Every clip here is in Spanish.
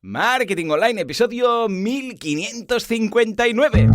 Marketing Online, episodio 1559.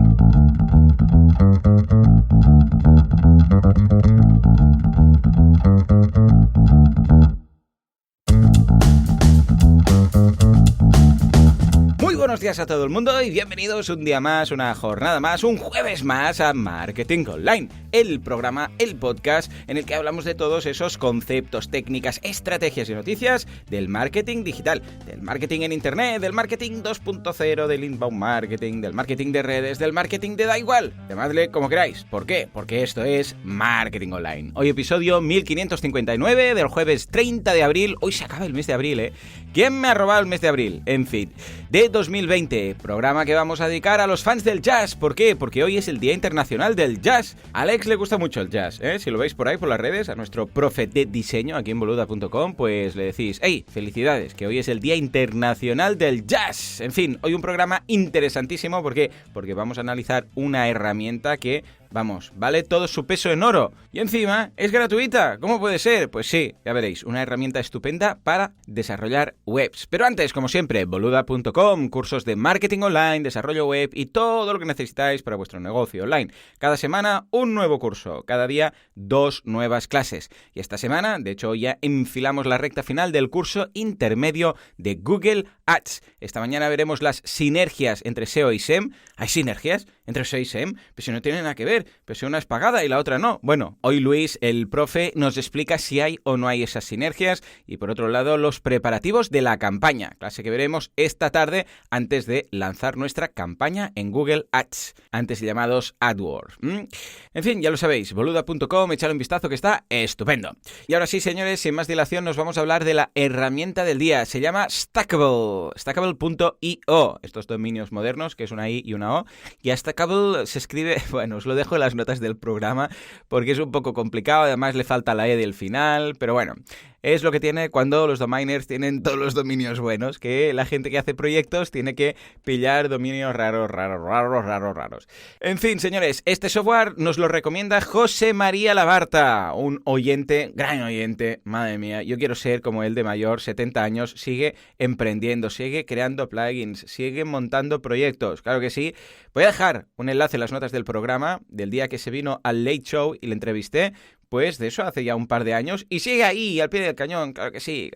Muy buenos días a todo el mundo y bienvenidos un día más, una jornada más, un jueves más a Marketing Online, el programa, el podcast en el que hablamos de todos esos conceptos, técnicas, estrategias y noticias del marketing digital, del marketing en internet, del marketing 2.0, del inbound marketing, del marketing de redes, del marketing de da igual, llamadle como queráis. ¿Por qué? Porque esto es Marketing Online. Hoy episodio 1559 del jueves 30 de abril, hoy se acaba el mes de abril, ¿Quién me ha robado el mes de abril? En fin, de 2020, programa que vamos a dedicar a los fans del jazz. ¿Por qué? Porque hoy es el Día Internacional del Jazz. A Alex le gusta mucho el jazz, Si lo veis por ahí, por las redes, a nuestro profe de diseño aquí en boluda.com, pues le decís, ¡hey, felicidades, que hoy es el Día Internacional del Jazz! En fin, hoy un programa interesantísimo, ¿por qué? Porque vamos a analizar una herramienta que, vamos, vale todo su peso en oro. Y encima, es gratuita. ¿Cómo puede ser? Pues sí, ya veréis, una herramienta estupenda para desarrollar webs. Pero antes, como siempre, boluda.com, cursos de marketing online, desarrollo web y todo lo que necesitáis para vuestro negocio online. Cada semana, un nuevo curso. Cada día, 2 nuevas clases. Y esta semana, de hecho, ya enfilamos la recta final del curso intermedio de Google Ads. Esta mañana veremos las sinergias entre SEO y SEM. ¿Hay sinergias entre SEO y SEM? Pues si no tienen nada que ver. Pero si una es pagada y la otra no. Bueno, hoy Luis, el profe, nos explica si hay o no hay esas sinergias y por otro lado los preparativos de la campaña, clase que veremos esta tarde antes de lanzar nuestra campaña en Google Ads, antes llamados AdWords. En fin, ya lo sabéis, boluda.com, echadle un vistazo que está estupendo. Y ahora sí, señores, sin más dilación nos vamos a hablar de la herramienta del día. Se llama Stackable, stackable.io, estos dominios modernos, que es una I y una O, y a Stackable se escribe, bueno, os lo dejo en las notas del programa porque es un poco complicado, además le falta la E del final, pero bueno, es lo que tiene cuando los domainers tienen todos los dominios buenos, que la gente que hace proyectos tiene que pillar dominios raros. En fin, señores, este software nos lo recomienda José María Labarta, un oyente, gran oyente, madre mía, yo quiero ser como él de mayor, 70 años, sigue emprendiendo, sigue creando plugins, sigue montando proyectos, claro que sí. Voy a dejar un enlace en las notas del programa del día que se vino al Late Show y le entrevisté, pues de eso hace ya un par de años, y sigue ahí, al pie del cañón, claro que sí,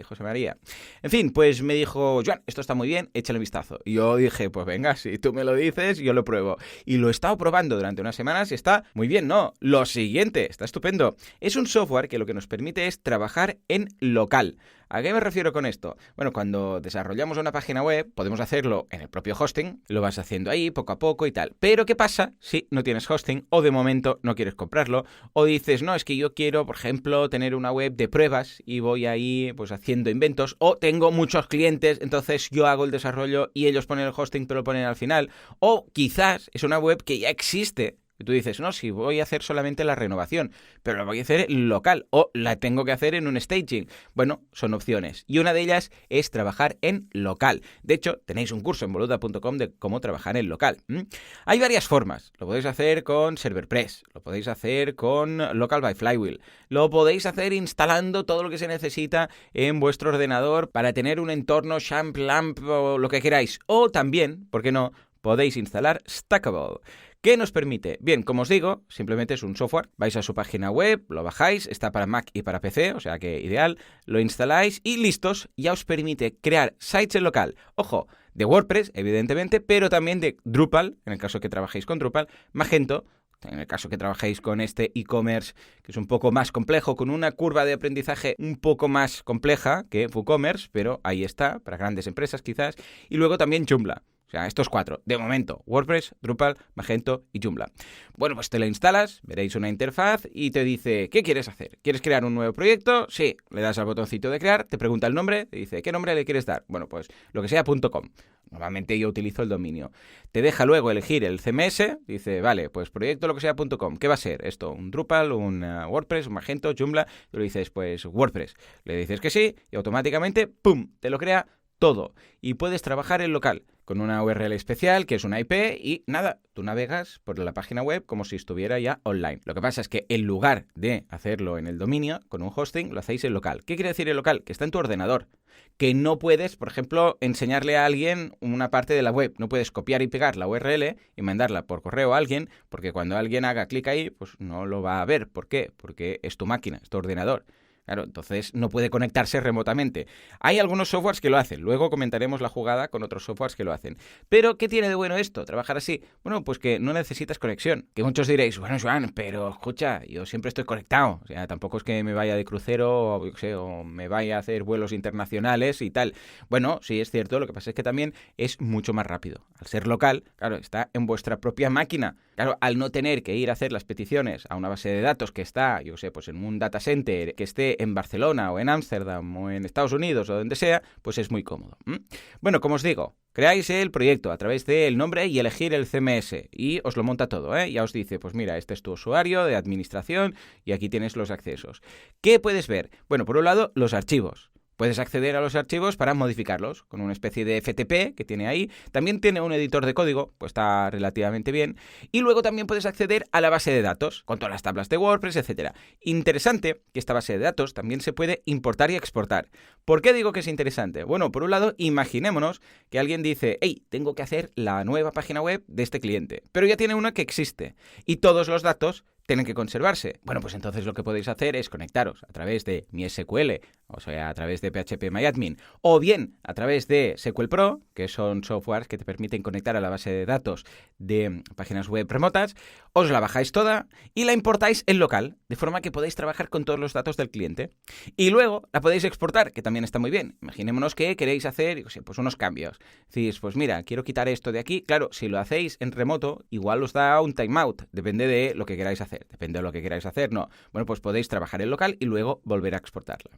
José María. En fin, pues me dijo, Joan, esto está muy bien, échale un vistazo. Y yo dije, pues venga, si tú me lo dices, yo lo pruebo. Y lo he estado probando durante unas semanas y está muy bien, ¿no? Lo siguiente, está estupendo. Es un software que lo que nos permite es trabajar en local. ¿A qué me refiero con esto? Bueno, cuando desarrollamos una página web, podemos hacerlo en el propio hosting, lo vas haciendo ahí poco a poco y tal. Pero ¿qué pasa si no tienes hosting o de momento no quieres comprarlo? O dices, no, es que yo quiero, por ejemplo, tener una web de pruebas y voy ahí pues haciendo inventos. O tengo muchos clientes, entonces yo hago el desarrollo y ellos ponen el hosting pero lo ponen al final. O quizás es una web que ya existe. Y tú dices, no, si voy a hacer solamente la renovación, pero la voy a hacer local o la tengo que hacer en un staging. Bueno, son opciones. Y una de ellas es trabajar en local. De hecho, tenéis un curso en boluda.com de cómo trabajar en local. Hay varias formas. Lo podéis hacer con ServerPress, lo podéis hacer con Local by Flywheel, lo podéis hacer instalando todo lo que se necesita en vuestro ordenador para tener un entorno Champ, Lamp o lo que queráis. O también, ¿por qué no?, podéis instalar Stackable. ¿Qué nos permite? Bien, como os digo, simplemente es un software. Vais a su página web, lo bajáis, está para Mac y para PC, o sea que ideal, lo instaláis y listos, ya os permite crear sites en local. Ojo, de WordPress, evidentemente, pero también de Drupal, en el caso que trabajéis con Drupal, Magento, en el caso que trabajéis con este e-commerce, que es un poco más complejo, con una curva de aprendizaje un poco más compleja que WooCommerce, pero ahí está, para grandes empresas quizás, y luego también Joomla. O sea, estos 4, de momento, WordPress, Drupal, Magento y Joomla. Bueno, pues te lo instalas, veréis una interfaz y te dice, ¿qué quieres hacer? ¿Quieres crear un nuevo proyecto? Sí, le das al botoncito de crear, te pregunta el nombre, te dice, ¿qué nombre le quieres dar? Bueno, pues lo que sea .com. Normalmente yo utilizo el dominio. Te deja luego elegir el CMS, dice, vale, pues proyecto lo que sea .com. ¿Qué va a ser esto? ¿Un Drupal, un WordPress, un Magento, Joomla? Tú le dices, pues WordPress. Le dices que sí y automáticamente, ¡pum!, te lo crea todo y puedes trabajar en local. con una URL especial, que es una IP, y nada, tú navegas por la página web como si estuviera ya online. Lo que pasa es que en lugar de hacerlo en el dominio, con un hosting, lo hacéis en local. ¿Qué quiere decir el local? Que está en tu ordenador. Que no puedes, por ejemplo, enseñarle a alguien una parte de la web. No puedes copiar y pegar la URL y mandarla por correo a alguien, porque cuando alguien haga clic ahí, pues no lo va a ver. ¿Por qué? Porque es tu máquina, es tu ordenador. Claro, entonces no puede conectarse remotamente. Hay algunos softwares que lo hacen. Luego comentaremos la jugada con otros softwares que lo hacen. Pero, ¿qué tiene de bueno esto? Trabajar así. Bueno, pues que no necesitas conexión. Que muchos diréis, bueno, Joan, pero escucha, yo siempre estoy conectado. O sea, tampoco es que me vaya de crucero o me vaya a hacer vuelos internacionales y tal. Bueno, sí es cierto. Lo que pasa es que también es mucho más rápido. Al ser local, claro, está en vuestra propia máquina. Claro, al no tener que ir a hacer las peticiones a una base de datos que está, yo sé, pues en un data center que esté en Barcelona o en Ámsterdam o en Estados Unidos o donde sea, pues es muy cómodo. Bueno, como os digo, creáis el proyecto a través del nombre y elegir el CMS y os lo monta todo, ¿eh? Ya os dice, pues mira, este es tu usuario de administración y aquí tienes los accesos. ¿Qué puedes ver? Bueno, por un lado, los archivos. Puedes acceder a los archivos para modificarlos con una especie de FTP que tiene ahí. También tiene un editor de código, pues está relativamente bien. Y luego también puedes acceder a la base de datos, con todas las tablas de WordPress, etc. Interesante que esta base de datos también se puede importar y exportar. ¿Por qué digo que es interesante? Bueno, por un lado, imaginémonos que alguien dice, hey, tengo que hacer la nueva página web de este cliente, pero ya tiene una que existe y todos los datos tienen que conservarse. Bueno, pues entonces lo que podéis hacer es conectaros a través de MySQL, o sea, a través de PHPMyAdmin, o bien a través de SQL Pro, que son softwares que te permiten conectar a la base de datos de páginas web remotas, os la bajáis toda y la importáis en local, de forma que podéis trabajar con todos los datos del cliente. Y luego la podéis exportar, que también está muy bien. Imaginémonos que queréis hacer, pues unos cambios. Decís, pues mira, quiero quitar esto de aquí. Claro, si lo hacéis en remoto, igual os da un timeout, depende de lo que queráis hacer. Depende de lo que queráis hacer, no. Bueno, pues podéis trabajar en local y luego volver a exportarla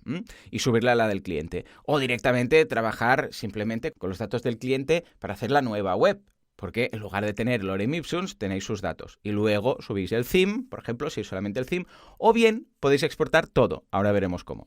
y subirla a la del cliente. O directamente trabajar simplemente con los datos del cliente para hacer la nueva web. Porque en lugar de tener lorem ipsum, tenéis sus datos. Y luego subís el theme, por ejemplo, si es solamente el theme. O bien podéis exportar todo. Ahora veremos cómo.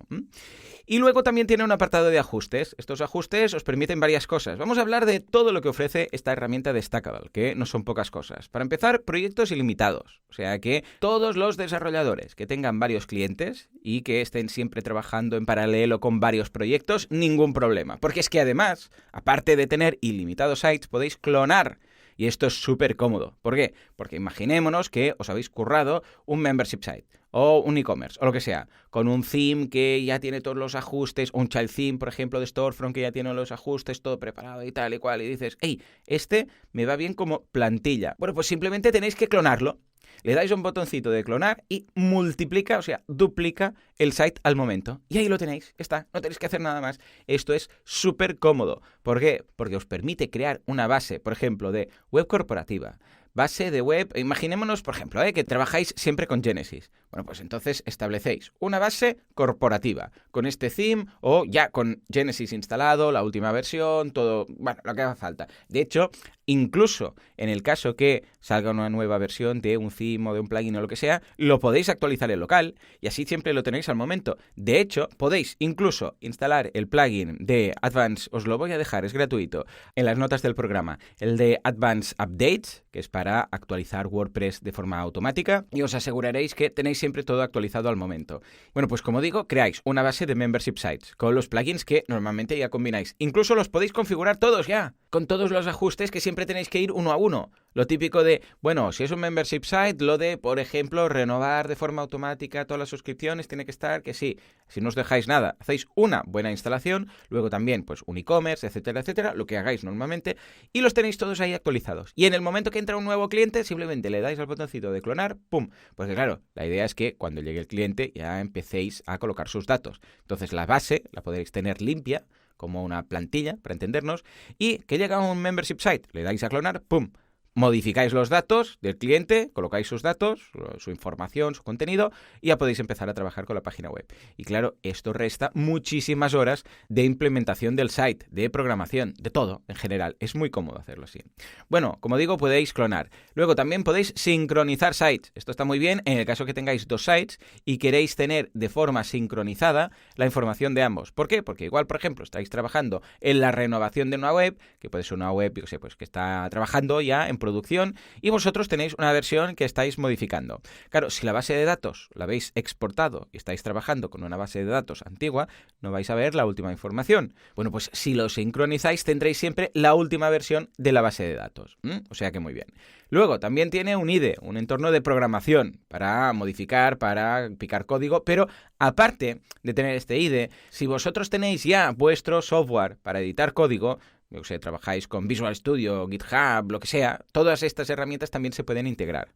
Y luego también tiene un apartado de ajustes. Estos ajustes os permiten varias cosas. Vamos a hablar de todo lo que ofrece esta herramienta de Stackable, que no son pocas cosas. Para empezar, proyectos ilimitados. O sea que todos los desarrolladores que tengan varios clientes y que estén siempre trabajando en paralelo con varios proyectos, ningún problema. Porque es que además, aparte de tener ilimitados sites, podéis clonar. Y esto es súper cómodo. ¿Por qué? Porque imaginémonos que os habéis currado un membership site o un e-commerce o lo que sea, con un theme que ya tiene todos los ajustes, un child theme, por ejemplo, de Storefront que ya tiene los ajustes, todo preparado y tal y cual, y dices, hey, este me va bien como plantilla. Bueno, pues simplemente tenéis que clonarlo. Le dais un botoncito de clonar y multiplica, o sea, duplica el site al momento. Y ahí lo tenéis, ya está, no tenéis que hacer nada más. Esto es súper cómodo. ¿Por qué? Porque os permite crear una base, por ejemplo, de web corporativa. Base de web, imaginémonos, por ejemplo, que trabajáis siempre con Genesis. Bueno, pues entonces establecéis una base corporativa con este theme o ya con Genesis instalado, la última versión, todo, bueno, lo que haga falta. De hecho, incluso en el caso que salga una nueva versión de un theme o de un plugin o lo que sea, lo podéis actualizar en local y así siempre lo tenéis al momento. De hecho, podéis incluso instalar el plugin de Advanced, os lo voy a dejar, es gratuito, en las notas del programa, el de Advanced Updates, que es para actualizar WordPress de forma automática y os aseguraréis que tenéis siempre todo actualizado al momento. Bueno, pues como digo, creáis una base de membership sites con los plugins que normalmente ya combináis. Incluso los podéis configurar todos ya, con todos los ajustes que siempre tenéis que ir uno a uno. Lo típico de, bueno, si es un membership site, lo de, por ejemplo, renovar de forma automática todas las suscripciones tiene que estar que sí. Si no os dejáis nada, hacéis una buena instalación, luego también pues un e-commerce, etcétera, lo que hagáis normalmente, y los tenéis todos ahí actualizados. Y en el momento que entra un nuevo cliente, simplemente le dais al botoncito de clonar, ¡pum! Porque claro, la idea es que cuando llegue el cliente ya empecéis a colocar sus datos. Entonces la base la podréis tener limpia, como una plantilla, para entendernos, y que llega un membership site, le dais a clonar, ¡pum! modificáis los datos del cliente, colocáis sus datos, su información, su contenido y ya podéis empezar a trabajar con la página web. Y claro, esto resta muchísimas horas de implementación del site, de programación, de todo en general. Es muy cómodo hacerlo así. Bueno, como digo, podéis clonar. Luego también podéis sincronizar sites. Esto está muy bien en el caso que tengáis dos sites y queréis tener de forma sincronizada la información de ambos. ¿Por qué? Porque igual, por ejemplo, estáis trabajando en la renovación de una web, que puede ser una web, yo sé, pues que está trabajando ya en producción y vosotros tenéis una versión que estáis modificando. Claro, si la base de datos la habéis exportado y estáis trabajando con una base de datos antigua, no vais a ver la última información. Bueno, pues si lo sincronizáis tendréis siempre la última versión de la base de datos. O sea que muy bien. Luego, también tiene un IDE, un entorno de programación para modificar, para picar código, pero aparte de tener este IDE, si vosotros tenéis ya vuestro software para editar código, yo sé, trabajáis con Visual Studio, GitHub, lo que sea, todas estas herramientas también se pueden integrar.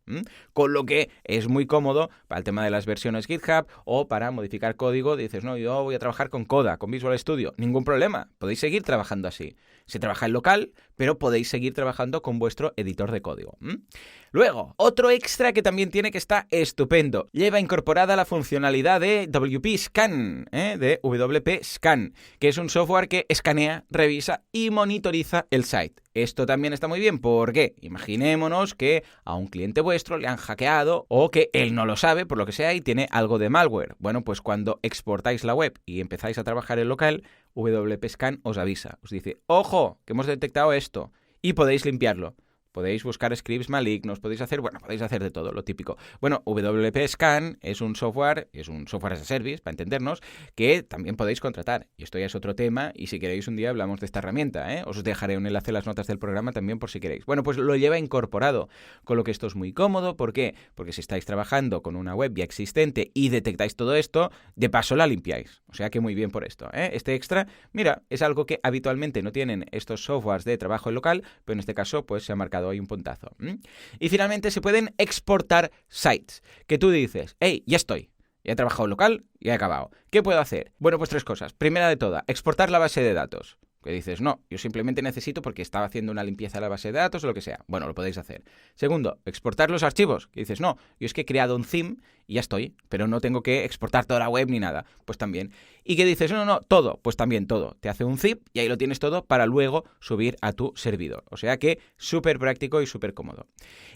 Con lo que es muy cómodo para el tema de las versiones GitHub o para modificar código. Dices, no, yo voy a trabajar con Coda, con Visual Studio. Ningún problema, podéis seguir trabajando así. Se trabaja en local, pero podéis seguir trabajando con vuestro editor de código. Luego, otro extra que también tiene que está estupendo. Lleva incorporada la funcionalidad de WP Scan, de WP Scan, que es un software que escanea, revisa y monitoriza el site. Esto también está muy bien porque imaginémonos que a un cliente vuestro le han hackeado o que él no lo sabe por lo que sea y tiene algo de malware. Bueno, pues cuando exportáis la web y empezáis a trabajar en local, WP Scan os avisa, os dice, ¡ojo, que hemos detectado esto! Y podéis limpiarlo. Podéis buscar scripts malignos, podéis hacer de todo, lo típico. Bueno, WP Scan es un software as a service, para entendernos, que también podéis contratar. Y esto ya es otro tema, y si queréis un día hablamos de esta herramienta, Os dejaré un enlace en las notas del programa también por si queréis. Bueno, pues lo lleva incorporado, con lo que esto es muy cómodo. ¿Por qué? Porque si estáis trabajando con una web ya existente y detectáis todo esto, de paso la limpiáis. O sea que muy bien por esto, Este extra, mira, es algo que habitualmente no tienen estos softwares de trabajo en local, pero en este caso pues se ha marcado hay un puntazo. Y finalmente se pueden exportar sites, que tú dices, hey, ya estoy, ya he trabajado local, ya he acabado. ¿Qué puedo hacer? Bueno, pues tres cosas. Primera de todas, exportar la base de datos. Que dices, no, yo simplemente necesito porque estaba haciendo una limpieza de la base de datos o lo que sea. Bueno, lo podéis hacer. Segundo, exportar los archivos. Que dices, no, yo es que he creado un theme y ya estoy, pero no tengo que exportar toda la web ni nada. Pues también. Y que dices, no, todo. Pues también todo. Te hace un zip y ahí lo tienes todo para luego subir a tu servidor. O sea que súper práctico y súper cómodo.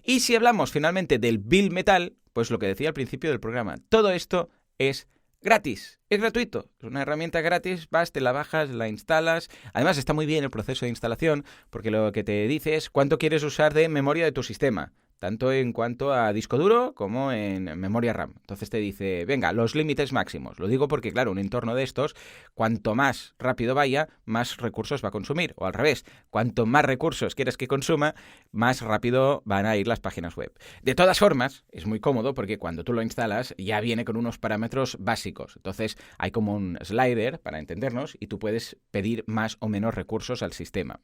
Y si hablamos finalmente del Bill Metal, pues lo que decía al principio del programa, todo esto es gratis, es gratuito, es una herramienta gratis, vas, te la bajas, la instalas. Además está muy bien el proceso de instalación porque lo que te dice es cuánto quieres usar de memoria de tu sistema, tanto en cuanto a disco duro como en memoria RAM. Entonces te dice, venga, los límites máximos. Lo digo porque, claro, un entorno de estos, cuanto más rápido vaya, más recursos va a consumir. O al revés, cuanto más recursos quieres que consuma, más rápido van a ir las páginas web. De todas formas, es muy cómodo porque cuando tú lo instalas ya viene con unos parámetros básicos. Entonces hay como un slider, para entendernos, y tú puedes pedir más o menos recursos al sistema.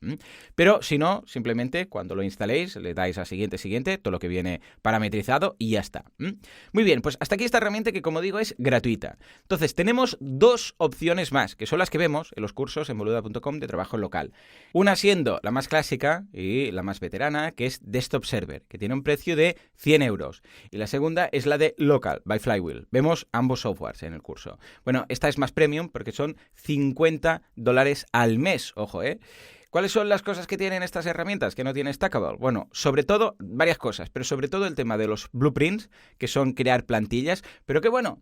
Pero si no, simplemente cuando lo instaléis, le dais a siguiente, todo lo que viene parametrizado y ya está. Muy bien, pues hasta aquí esta herramienta que, como digo, es gratuita. Entonces, tenemos dos opciones más, que son las que vemos en los cursos en boluda.com de trabajo local. Una siendo la más clásica y la más veterana, que es Desktop Server, que tiene un precio de 100 euros. Y la segunda es la de Local, by Flywheel. Vemos ambos softwares en el curso. Bueno, esta es más premium porque son $50 al mes, ojo, ¿Cuáles son las cosas que tienen estas herramientas que no tiene Stackable? Bueno, sobre todo, varias cosas, pero sobre todo el tema de los blueprints, que son crear plantillas, pero que bueno,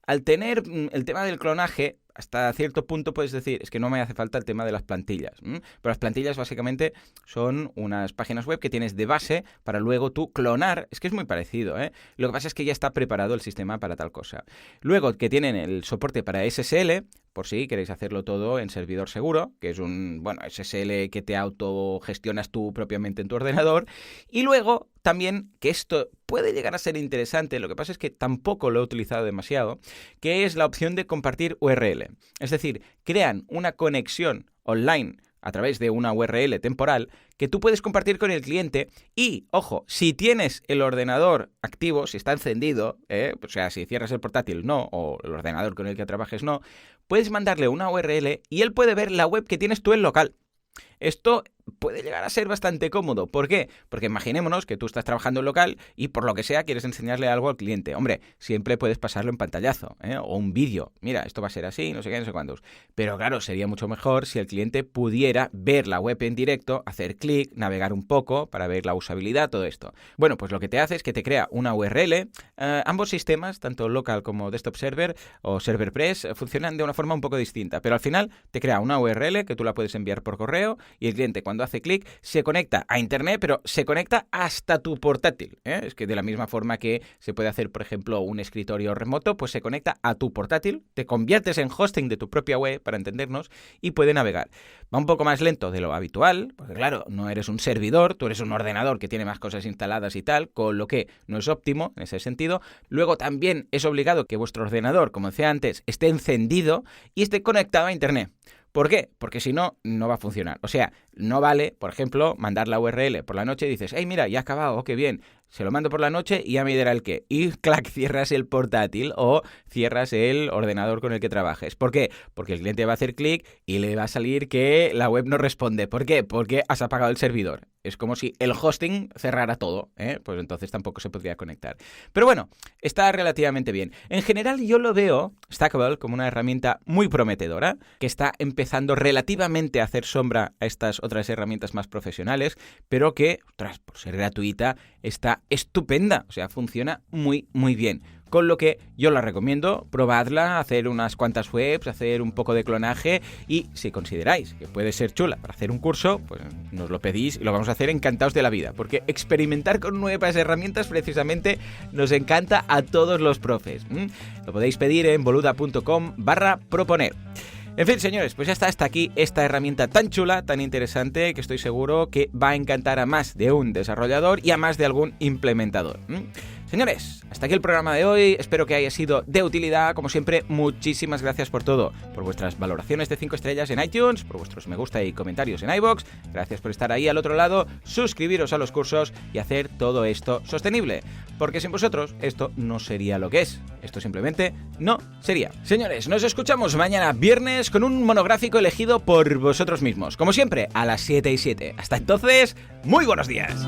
al tener el tema del clonaje, hasta cierto punto puedes decir, es que no me hace falta el tema de las plantillas. Pero las plantillas básicamente son unas páginas web que tienes de base para luego tú clonar. Es que es muy parecido, Lo que pasa es que ya está preparado el sistema para tal cosa. Luego que tienen el soporte para SSL, por si queréis hacerlo todo en servidor seguro, que es un SSL que te autogestionas tú propiamente en tu ordenador. Y luego también, que esto puede llegar a ser interesante, lo que pasa es que tampoco lo he utilizado demasiado, que es la opción de compartir URL. Es decir, crean una conexión online a través de una URL temporal que tú puedes compartir con el cliente y, ojo, si tienes el ordenador activo, si está encendido, o sea, si cierras el portátil no, o el ordenador con el que trabajes no, puedes mandarle una URL y él puede ver la web que tienes tú en local. Esto puede llegar a ser bastante cómodo. ¿Por qué? Porque imaginémonos que tú estás trabajando en local y por lo que sea quieres enseñarle algo al cliente. Hombre, siempre puedes pasarlo en pantallazo, o un vídeo. Mira, esto va a ser así, no sé qué, no sé cuántos. Pero claro, sería mucho mejor si el cliente pudiera ver la web en directo, hacer clic, navegar un poco para ver la usabilidad, todo esto. Bueno, pues lo que te hace es que te crea una URL. Ambos sistemas, tanto local como desktop server o serverpress, funcionan de una forma un poco distinta, pero al final te crea una URL que tú la puedes enviar por correo y el cliente cuando hace clic se conecta a internet, pero se conecta hasta tu portátil. Es que de la misma forma que se puede hacer, por ejemplo, un escritorio remoto, pues se conecta a tu portátil, te conviertes en hosting de tu propia web, para entendernos, y puede navegar. Va un poco más lento de lo habitual, porque claro, no eres un servidor, tú eres un ordenador que tiene más cosas instaladas y tal, con lo que no es óptimo en ese sentido. Luego también es obligado que vuestro ordenador, como decía antes, esté encendido y esté conectado a internet. ¿Por qué? Porque si no, no va a funcionar. O sea, no vale, por ejemplo, mandar la URL por la noche y dices, hey, mira, ya ha acabado, oh, qué bien. Se lo mando por la noche y ya me dirá el qué. Y clac, cierras el portátil o cierras el ordenador con el que trabajes. ¿Por qué? Porque el cliente va a hacer clic y le va a salir que la web no responde. ¿Por qué? Porque has apagado el servidor. Es como si el hosting cerrara todo, pues entonces tampoco se podría conectar. Pero bueno, está relativamente bien. En general yo lo veo, Stackable, como una herramienta muy prometedora, que está empezando relativamente a hacer sombra a estas otras herramientas más profesionales, pero que, por ser gratuita, está estupenda. O sea, funciona muy, muy bien. Con lo que yo la recomiendo, probadla, hacer unas cuantas webs, hacer un poco de clonaje y si consideráis que puede ser chula para hacer un curso, pues nos lo pedís y lo vamos a hacer encantados de la vida, porque experimentar con nuevas herramientas precisamente nos encanta a todos los profes. Lo podéis pedir en boluda.com/proponer. En fin, señores, pues ya está hasta aquí esta herramienta tan chula, tan interesante, que estoy seguro que va a encantar a más de un desarrollador y a más de algún implementador. Señores, hasta aquí el programa de hoy, espero que haya sido de utilidad. Como siempre, muchísimas gracias por todo, por vuestras valoraciones de 5 estrellas en iTunes, por vuestros me gusta y comentarios en iVoox, gracias por estar ahí al otro lado, suscribiros a los cursos y hacer todo esto sostenible, porque sin vosotros esto no sería lo que es, esto simplemente no sería. Señores, nos escuchamos mañana viernes con un monográfico elegido por vosotros mismos, como siempre, a las 7:07. Hasta entonces, muy buenos días.